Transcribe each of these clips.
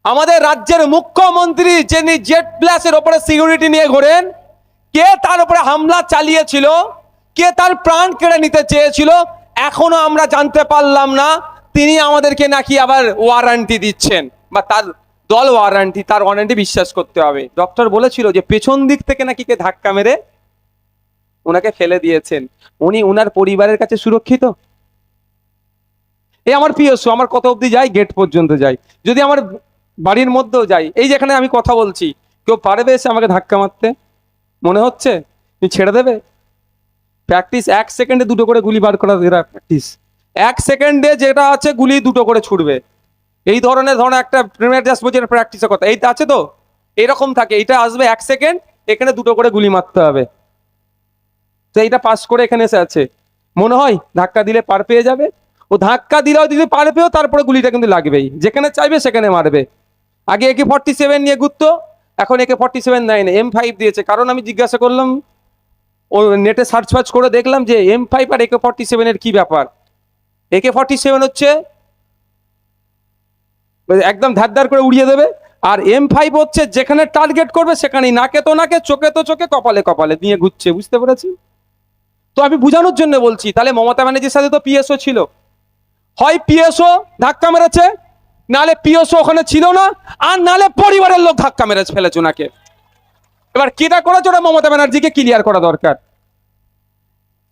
আমাদের রাজ্যের মুখ্যমন্ত্রী যিনি জেড প্লাসের ওপরে সিকিউরিটি নিয়ে ঘোরেন, কে তার উপরে হামলা চালিয়েছিল, কে তার প্রাণ কেড়ে নিতে চেয়েছিল, এখনো আমরা জানতে পারলাম না। তিনি আমাদেরকে নাকি আবার ওয়ারেন্টি দিচ্ছেন, বা তার দল ওয়ারেন্টি, তার ওয়ারেন্টি বিশ্বাস করতে হবে। ডক্টর বলেছিল যে পেছন দিক থেকে নাকি কে ধাক্কা মেরে ওনাকে ফেলে দিয়েছেন, উনি ওনার পরিবারের কাছে সুরক্ষিত। এই আমার পিএসও, আমার কত অবধি যাই, গেট পর্যন্ত যাই, যদি আমার বাড়ির মধ্যেও যাই, এই যেখানে আমি কথা বলছি, কেউ পারবে এসে আমাকে ধাক্কা মারতে? মনে হচ্ছে তুমি ছেড়ে দেবে? প্র্যাকটিস 1 সেকেন্ডে 2টো করে গুলি বার করা, এরা প্র্যাকটিস 1 সেকেন্ডে যেটা আছে গুলি 2টো করে ছুটবে। এই ধরনের একটা প্রিমিয়ার জাস্ট বলছে প্র্যাকটিসের কথা, এইটা আছে তো এরকম থাকে, এইটা আসবে 1 সেকেন্ড, এখানে 2টো করে গুলি মারতে হবে। তো এইটা পাস করে এখানে এসে আছে, মনে হয় ধাক্কা দিলে পার পেয়ে যাবে। ও ধাক্কা দিলেও দিলে পার পেয়েও তারপরে গুলিটা কিন্তু লাগবেই, যেখানে চাইবে সেখানে মারবে। আগে AK-47 নিয়ে ঘুরতো, এখন AK-47 নেয় না, M5 দিয়েছে। কারণ আমি জিজ্ঞাসা করলাম, ও নেটে সার্চ ফার্চ করে দেখলাম যে M5 আর AK-47 এর কি ব্যাপার। AK-47 হচ্ছে একদম ধার করে উড়িয়ে দেবে, আর M5 হচ্ছে যেখানে টার্গেট করবে সেখানেই নাকে তো নাকে, চোখে তো চোখে, কপালে কপালে নিয়ে ঘুরছে। বুঝতে পেরেছি? তো আমি বোঝানোর জন্য বলছি, তাহলে মমতা ব্যানার্জির সাথে তো পিএসও ছিল, হয় পিএসও ধাক্কা মেরেছে, নালে পিএসও ওখানে ছিল না, আর নালে পরিবারের লোক ধাক্কা মেরে ফেলেছে ওনাকে। এবার কিটা করেছে ওটা মমতা ব্যানার্জিকে ক্লিয়ার করা দরকার।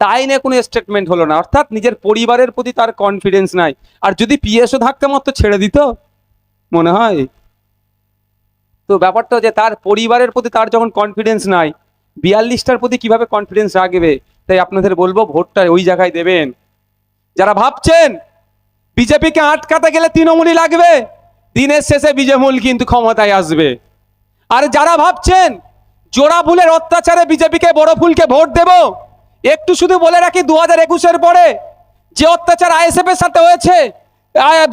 তাই নিয়ে কোনো স্টেটমেন্ট হলো না, অর্থাৎ নিজের পরিবারের প্রতি তার কনফিডেন্স নাই। আর যদি পিএসও ধাক্কা মারতো ছেড়ে দিত মনে হয়? তো ব্যাপারটা যে তার পরিবারের প্রতি তার যখন কনফিডেন্স নাই, 42টার প্রতি কিভাবে কনফিডেন্স রাখবে? তাই আপনাদের বলবো ভোটটা ওই জায়গায় দেবেন। যারা ভাবছেন বিজেপিকে আটকাতে গেলে তৃণমূলই লাগবে, দিনের শেষে বিজেমূল কিন্তু ক্ষমতায় আসবে। আর যারা ভাবছেন জোড়া ফুলের অত্যাচারে বিজেপিকে বড় ফুলকে ভোট দেব, একটু শুধু বলে রাখি 2021-এর পরে যে অত্যাচার আইএসএফ এর সাথে হয়েছে,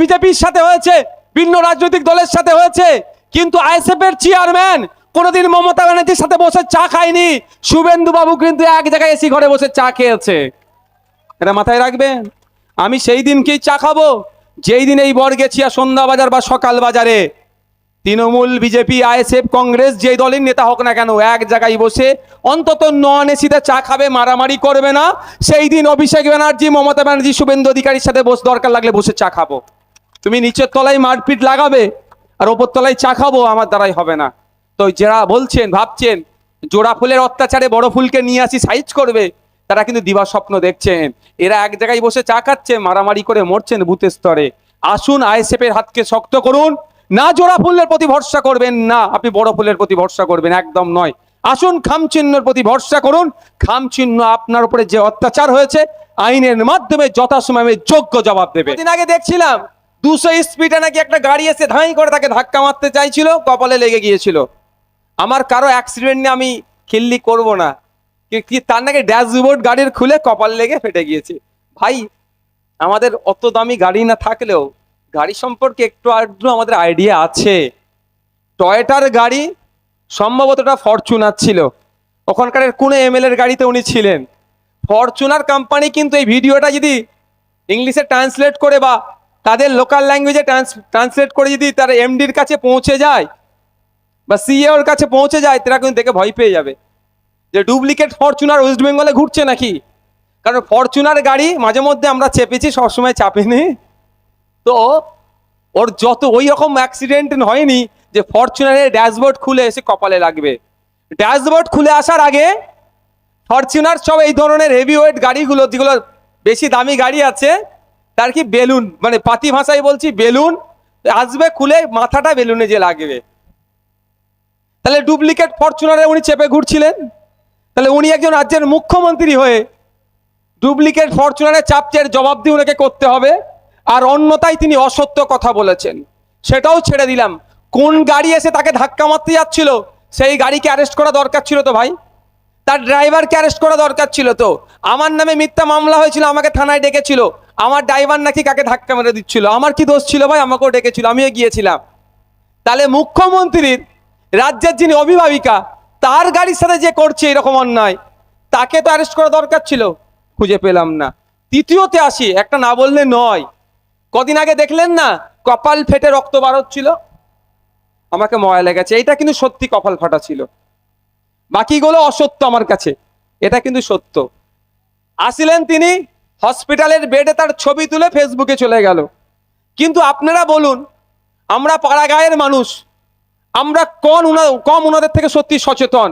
বিজেপির সাথে হয়েছে, ভিন্ন রাজনৈতিক দলের সাথে হয়েছে, কিন্তু আইএসএফ এর চেয়ারম্যান কোনোদিন মমতা ব্যানার্জির সাথে বসে চা খায়নি। শুভেন্দু বাবু কিন্তু এক জায়গায় এসি ঘরে বসে চা খেয়েছে, এটা মাথায় রাখবেন। আমি সেই দিনকেই চা খাবো যেই দিন এই বর্গেছিয়া সন্ধ্যা বাজার বা সকাল বাজারে তৃণমূল, বিজেপি, আইএসএফ, কংগ্রেস যেই দলের নেতা হোক না কেন এক জায়গায় বসে অন্তত নন এসিতে চা খাবে, মারামারি করবে না। সেই দিন অভিষেক ব্যানার্জি, মমতা ব্যানার্জি, শুভেন্দু অধিকারীর সাথে দরকার লাগলে বসে চা খাবো। তুমি নিচের তলায় মারপিট লাগাবে আর ওপর তলায় চা খাবো, আমার দ্বারাই হবে না। তো যারা বলছেন, ভাবছেন জোড়া ফুলের অত্যাচারে বড় ফুলকে নিয়ে আসি সাইজ করবে, তারা কিন্তু দিবা স্বপ্ন দেখছেন। এরা এক জায়গায় বসে চা খাচ্ছে, মারামারি করে মরছেন বুথের স্তরে। আসুন আইএসএফ এর হাতকে শক্ত করুন, না জোড়া ফুলের প্রতি ভরসা করবেন, না আপনি বড় ফুলের প্রতি ভরসা করবেন, একদম নয়। আসুন খামচিহ্নের প্রতি ভরসা করুন। খামচিহ্ন আপনার উপরে যে অত্যাচার হয়েছে আইনের মাধ্যমে যথাসময়ে যোগ্য জবাব দেবে। দিন আগে দেখছিলাম 200 স্পিডে নাকি একটা গাড়ি এসে ধাঁই করে তাকে ধাক্কা মারতে চাইছিল, কপালে লেগে গিয়েছিল। আমার কারো অ্যাক্সিডেন্ট নিয়ে আমি খিল্লি করব না, কি তার নাকি ড্যাশবোর্ড গাড়ির খুলে কপাল লেগে ফেটে গিয়েছে। ভাই আমাদের অত দামি গাড়ি না থাকলেও গাড়ি সম্পর্কে একটু আধটু আমাদের আইডিয়া আছে। টয়োটার গাড়ি, সম্ভবত ওটা ফরচুনার ছিল, ওখানকার কোনো এমএলএর গাড়িতে উনি ছিলেন। ফরচুনার কোম্পানি কিন্তু এই ভিডিওটা যদি ইংলিশে ট্রান্সলেট করে বা তাদের লোকাল ল্যাঙ্গুয়েজে ট্রান্সলেট করে যদি তার এমডির কাছে পৌঁছে যায় বা সিইওর কাছে পৌঁছে যায়, তারা কিন্তু দেখে ভয় পেয়ে যাবে যে ডুপ্লিকেট ফরচুনার ওয়েস্ট বেঙ্গলে ঘুরছে নাকি। কারণ ফরচুনার গাড়ি মাঝে মধ্যে আমরা চেপেছি, সবসময় চাপিনি। তো ওর যত ওই রকম অ্যাক্সিডেন্ট হয়নি যে ফরচুনারের ড্যাশবোর্ড খুলে এসে কপালে লাগবে। ড্যাশবোর্ড খুলে আসার আগে ফরচুনার সব এই ধরনের হেভি ওয়েট গাড়িগুলো, যেগুলো বেশি দামি গাড়ি আছে, তার কি বেলুন, মানে পাতি ভাষায় বলছি বেলুন আসবে, খুলে মাথাটা বেলুনে যে লাগবে। তাহলে ডুপ্লিকেট ফরচুনারে উনি চেপে ঘুরছিলেন, তাহলে উনি একজন রাজ্যের মুখ্যমন্ত্রী হয়ে ডুপ্লিকেট ফরচুনারে চাপচের জবাব দিয়ে ওনাকে করতে হবে। আর অন্যতায় তিনি অসত্য কথা বলেছেন, সেটাও ছেড়ে দিলাম। কোন গাড়ি এসে তাকে ধাক্কা মারতে যাচ্ছিল সেই গাড়িকে অ্যারেস্ট করা দরকার ছিল তো ভাই, তার ড্রাইভারকে অ্যারেস্ট করা দরকার ছিল তো। আমার নামে মিথ্যা মামলা হয়েছিল, আমাকে থানায় ডেকেছিল, আমার ড্রাইভার নাকি কাকে ধাক্কা মেরে দিচ্ছিল, আমার কি দোষ ছিল ভাই? আমাকেও ডেকেছিল, আমিও গিয়েছিলাম। তাহলে মুখ্যমন্ত্রীর, রাজ্যের যিনি অভিভাবিকা, তার গাড়ির সাথে যে করছে এরকম অন্যায়, তাকে তো অ্যারেস্ট করা দরকার ছিল, খুঁজে পেলাম না। তৃতীয়তে আসি, একটা না বললে নয়, কদিন আগে দেখলেন না কপাল ফেটে রক্ত বার হচ্ছিল? আমাকে ময়া লেগেছে, এটা কিন্তু সত্যি কপাল ফাটা ছিল। বাকিগুলো অসত্য আমার কাছে, এটা কিন্তু সত্য। আসিলেন তিনি হসপিটালের বেডে, তার ছবি তুলে ফেসবুকে চলে গেল। কিন্তু আপনারা বলুন, আমরা পাড়া গাঁয়ের মানুষ, আমরা কম ওনাদের থেকে সত্যি সচেতন।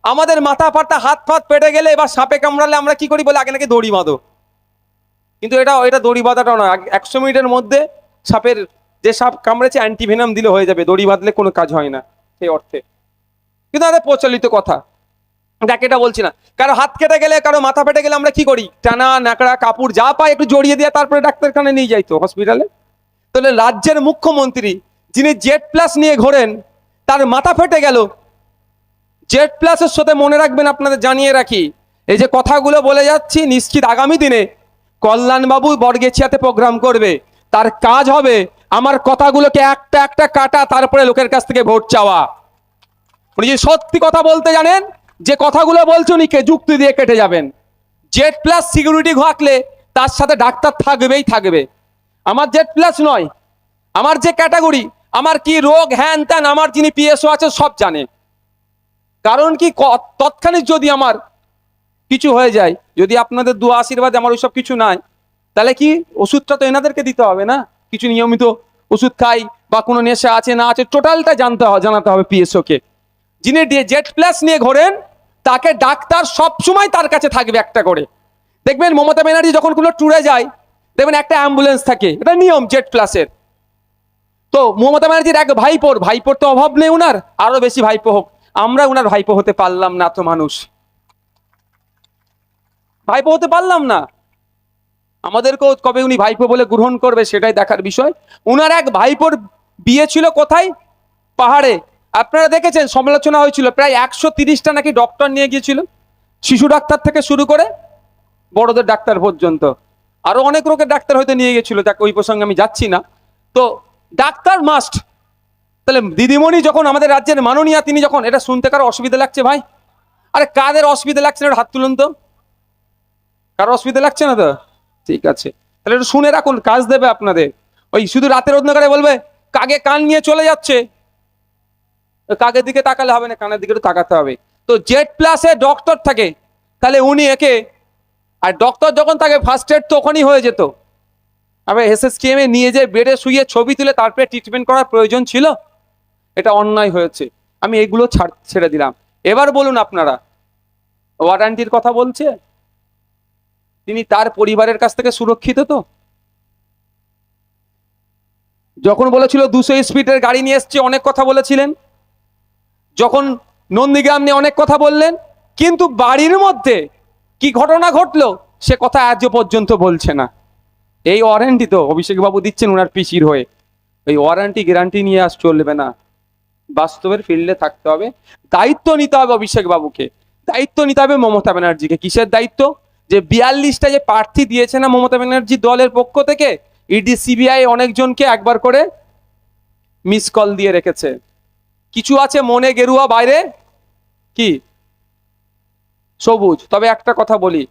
আমাদের মাথা ফাটা, হাত ফাত পেটে গেলে বা সাপে কামড়ালে আমরা কি করি, বলে আগে নাকি দড়ি বাঁধো। কিন্তু এটা দড়ি বাঁধাটাও না, 100 মিনিটের মধ্যে সাপের, যে সাপ কামড়েছে অ্যান্টিভেনাম দিলে হয়ে যাবে, দড়ি বাঁধলে কোনো কাজ হয় না সেই অর্থে। কিন্তু আমাদের প্রচলিত কথা, যাকে এটা বলছি না। কারো হাত কেটে গেলে, কারো মাথা ফেটে গেলে আমরা কি করি, টানা নাকড়া কাপড় যা পাই একটু জড়িয়ে দিয়ে তারপরে ডাক্তারখানায় নিয়ে যাই তো, হসপিটালে। তাহলে রাজ্যের মুখ্যমন্ত্রী যিনি জেড প্লাস নিয়ে ঘোরেন, তার মাথা ফেটে গেল। জেড প্লাসের সাথে মনে রাখবেন, আপনাদের জানিয়ে রাখি, এই যে কথাগুলো বলে যাচ্ছি, নিশ্চিত আগামী দিনে কল্যাণবাবু বর্গেছিয়াতে প্রোগ্রাম করবে, তার কাজ হবে আমার কথাগুলোকে একটা একটা কাটা, তারপরে লোকের কাছ থেকে ভোট চাওয়া। উনি যদি সত্যি কথা বলতে জানেন, যে কথাগুলো বলছে উনি যুক্তি দিয়ে কেটে যাবেন। জেড প্লাস সিকিউরিটি ঘাটলে তার সাথে ডাক্তার থাকবেই থাকবে। আমার জেড প্লাস নয়, আমার যে ক্যাটাগরি, আমার কি রোগ হ্যান ত্যান, আমার যিনি পিএসও আছে সব জানে। কারণ কি, তৎক্ষণিক যদি আমার কিছু হয়ে যায়, যদি আপনাদের দোয়া আশীর্বাদ আমার ওইসব কিছু নাই, তাহলে কি ওষুধটা তো এনাদেরকে দিতে হবে না? কিছু নিয়মিত ওষুধ খাই বা কোনো নেশা আছে না আছে, টোটালটা জানাতে হবে পিএসও কে। যিনি জেড প্লাস নিয়ে ঘোরেন, তাকে ডাক্তার সবসময় তার কাছে থাকবে একটা করে। দেখবেন মমতা ব্যানার্জি যখন কোনো ট্যুরে যায়, দেখবেন একটা অ্যাম্বুলেন্স থাকে, এটা নিয়ম জেড প্লাসের। তো মমতা ব্যানার্জির এক ভাইপোর তো অভাব নেই, উনার আরো বেশি ভাইপো হোক। আমরা উনার ভাইপো হতে পারলাম না, তো মানুষ ভাইপো হতে পারলাম না। আমাদেরকেও কবে উনি ভাইপো বলে গ্রহণ করবে সেটাই দেখার বিষয়। উনার এক ভাইপোর বিয়ে ছিল কোথায়, পাহাড়ে। আপনারা দেখেছেন, সমালোচনা হয়েছিল, প্রায় 130টা নাকি ডক্টর নিয়ে গিয়েছিল, শিশু ডাক্তার থেকে শুরু করে বড়দের ডাক্তার পর্যন্ত, আরো অনেক রোগের ডাক্তার হয়তো নিয়ে গেছিল, যাকে ওই প্রসঙ্গে আমি যাচ্ছি না। তো ডাক্তার মাস্ট। তাহলে দিদিমণি যখন আমাদের রাজ্যের মাননীয়া, তিনি যখন, এটা শুনতে কারো অসুবিধা লাগছে ভাই? আরে কাদের অসুবিধা লাগছে না, হাত তুলুন তো। কারো অসুবিধা লাগছে না তো? ঠিক আছে, তাহলে একটু শুনে রাখুন, কাজ দেবে আপনাদের। ওই শুধু রাতের অন্ধকারে বলবে কাকে কান নিয়ে চলে যাচ্ছে, কাকের দিকে তাকালে হবে না, কানের দিকে তাকাতে হবে। তো জেড প্লাসে ডক্টর থাকে, তাহলে উনি একে, আর ডক্টর যখন থাকে ফার্স্ট এড তো ওখানেই হয়ে যেত। আবার এসএসকেএম এ নিয়ে যেয়ে বেডে শুয়ে ছবি তুলে তারপরে ট্রিটমেন্ট করার প্রয়োজন ছিল? এটা অন্যায় হয়েছে, আমি এগুলো ছেড়ে দিলাম। এবার বলুন আপনারা, ওয়ারেন্টির কথা বলছে, তিনি তার পরিবারের কাছ থেকে সুরক্ষিত তো? যখন বলেছিল 200 স্পিডের গাড়ি নিয়ে এসছে, অনেক কথা বলেছিলেন। যখন নন্দীগ্রাম নিয়ে অনেক কথা বললেন, কিন্তু বাড়ির মধ্যে কি ঘটনা ঘটলো সে কথা আজও পর্যন্ত বলছে না। এই ওয়ারেন্টি তো অভিষেক বাবু দিচ্ছেন ওনার পিসির হয়ে। এই ওয়ারেন্টি গ্যারান্টি নিয়ে আজ চলবে না, বাস্তবের ফিল্ডে থাকতে হবে। দায়িত্ব নিতে হবে অভিষেক বাবুকে, দায়িত্ব নিতে হবে মমতা ব্যানার্জিকে। কিসের দায়িত্ব? যে 42টা যে প্রার্থী দিয়েছে না মমতা ব্যানার্জি দলের পক্ষ থেকে, ইডি সিবিআই অনেকজনকে একবার করে মিস কল দিয়ে রেখেছে। কিছু আছে মনে গেরুয়া, বাইরে কি সবুজ। তবে একটা কথা বলি,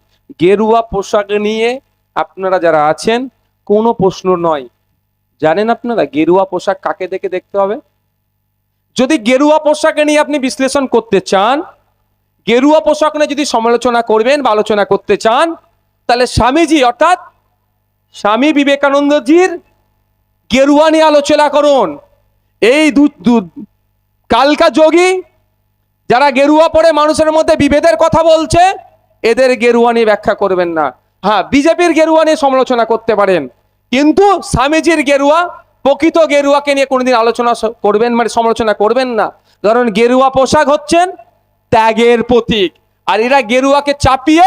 গেরুয়া পোশাক নিয়ে আপনারা যারা আছেন, কোনো প্রশ্ন নয়। জানেন আপনারা গেরুয়া পোশাক কাকে দেখে দেখতে হবে? যদি গেরুয়া পোশাকে নিয়ে আপনি বিশ্লেষণ করতে চান, গেরুয়া পোশাক নিয়ে যদি সমালোচনা করবেন বা আলোচনা করতে চান, তাহলে স্বামীজি অর্থাৎ স্বামী বিবেকানন্দজির গেরুয়া নিয়ে আলোচনা করুন। এই কালকা যোগী যারা গেরুয়া পরে মানুষের মধ্যে বিভেদের কথা বলছে, এদের গেরুয়া নিয়ে ব্যাখ্যা করবেন না। হ্যাঁ, বিজেপির গেরুয়া নিয়ে সমালোচনা করতে পারেন, কিন্তু স্বামীজির গেরুয়া, প্রকৃত গেরুয়াকে নিয়ে কোনোদিন আলোচনা করবেন, মানে সমালোচনা করবেন না। কারণ গেরুয়া পোশাক হচ্ছেন ত্যাগের প্রতীক, আর এরা গেরুয়াকে চাপিয়ে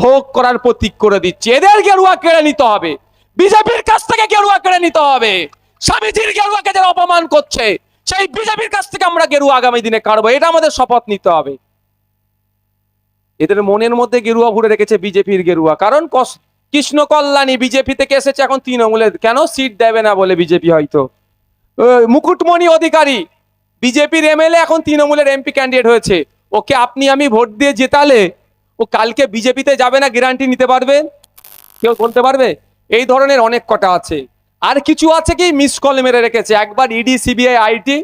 ভোগ করার প্রতীক করে দিচ্ছে। এদের গেরুয়া কেড়ে নিতে হবে, বিজেপির কাছ থেকে গেরুয়া কেড়ে নিতে হবে। স্বামীজির গেরুয়াকে যারা অপমান করছে, সেই বিজেপির কাছ থেকে আমরা গেরুয়া আগামী দিনে কাটবো, এটা আমাদের শপথ নিতে হবে। এদের মনের মধ্যে গেরুয়া ভরে রেখেছে বিজেপির গেরুয়া, কারণ কৃষ্ণ কল্যাণী বিজেপি থেকে এসেছে, এখন তৃণমূলের কেন সিট দেবে না বলে বিজেপি হয়তো। মুকুটমণি অধিকারী বিজেপির এমএলএ, এখন তৃণমূলের এমপি ক্যান্ডিডেট হয়েছে। ওকে আপনি আমি ভোট দিয়ে জেতালে ও কালকে বিজেপিতে যাবে না গ্যারান্টি নিতে পারবেন? কেউ বলতে পারবে? এই ধরনের অনেক কটা আছে। আর কিছু আছে কি মিস কল মেরে রেখেছে, একবার ED CBI IT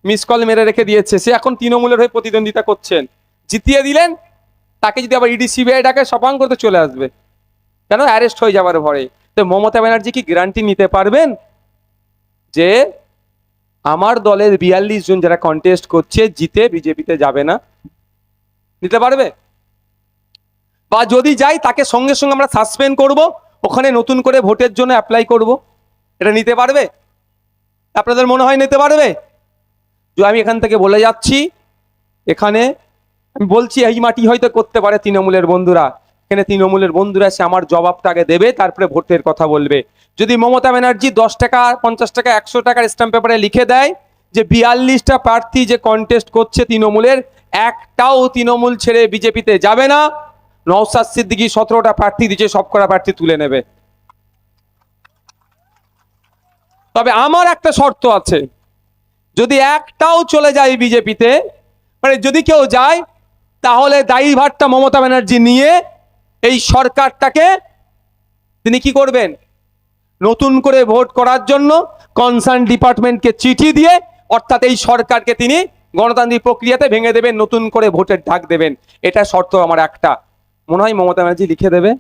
miss call মেরে রেখে দিয়েছে, সে এখন তৃণমূলের হয়ে প্রতিদ্বন্দ্বিতা করছেন, জিতিয়ে দিলেন, তাকে যদি আবার ইডি সিবিআই ডাকে সপাং করতে চলে আসবে, কেন? অ্যারেস্ট হয়ে যাবার ভয়ে। তো মমতা ব্যানার্জি কি গ্যারান্টি নিতে পারবেন যে আমার দলের 42 জন যারা কন্টেস্ট করছে জিতে বিজেপিতে যাবে না? নিতে পারবে? বা যদি যাই তাকে সঙ্গে সঙ্গে আমরা সাসপেন্ড করব, ওখানে নতুন করে ভোটের জন্য অ্যাপ্লাই করব, এটা নিতে পারবে? আপনাদের মনে হয় নিতে পারবে? যে আমি এখান থেকে বলে যাচ্ছি, এখানে আমি বলছি এই মাটি হয়তো করতে পারে তৃণমূলের বন্ধুরা, এখানে তৃণমূলের বন্ধুরা এসে আমার জবাবটা আগে দেবে, তারপরে ভোটের কথা বলবে। যদি মমতা ব্যানার্জি 10 টাকা 50 টাকা 100 টাকার স্ট্যাম্প পেপারে লিখে দেয় যে 42টা প্রার্থী যে কন্টেস্ট করছে তৃণমূলের, একটাও তৃণমূল ছেড়ে বিজেপিতে যাবে না, নওশাদ সিদ্দিকী 17টা প্রার্থী দিচ্ছে, সবকটা প্রার্থী তুলে নেবে। তবে আমার একটা শর্ত আছে, যদি একটাও চলে যায় বিজেপিতে, মানে যদি কেউ যায়, তাহলে দায়ীভারটা মমতা ব্যানার্জি নিয়ে এই সরকারটাকে তিনি কি করবেন? নতুন করে ভোট করার জন্য কনসার্ন ডিপার্টমেন্টকে চিঠি দিয়ে, অর্থাৎ এই সরকারকে তিনি গণতান্ত্রিক প্রক্রিয়াতে ভেঙে দেবেন, নতুন করে ভোটের ডাক দেবেন। এটা শর্ত আমার একটা। মনে হয় মমতা ব্যানার্জি লিখে দেবে।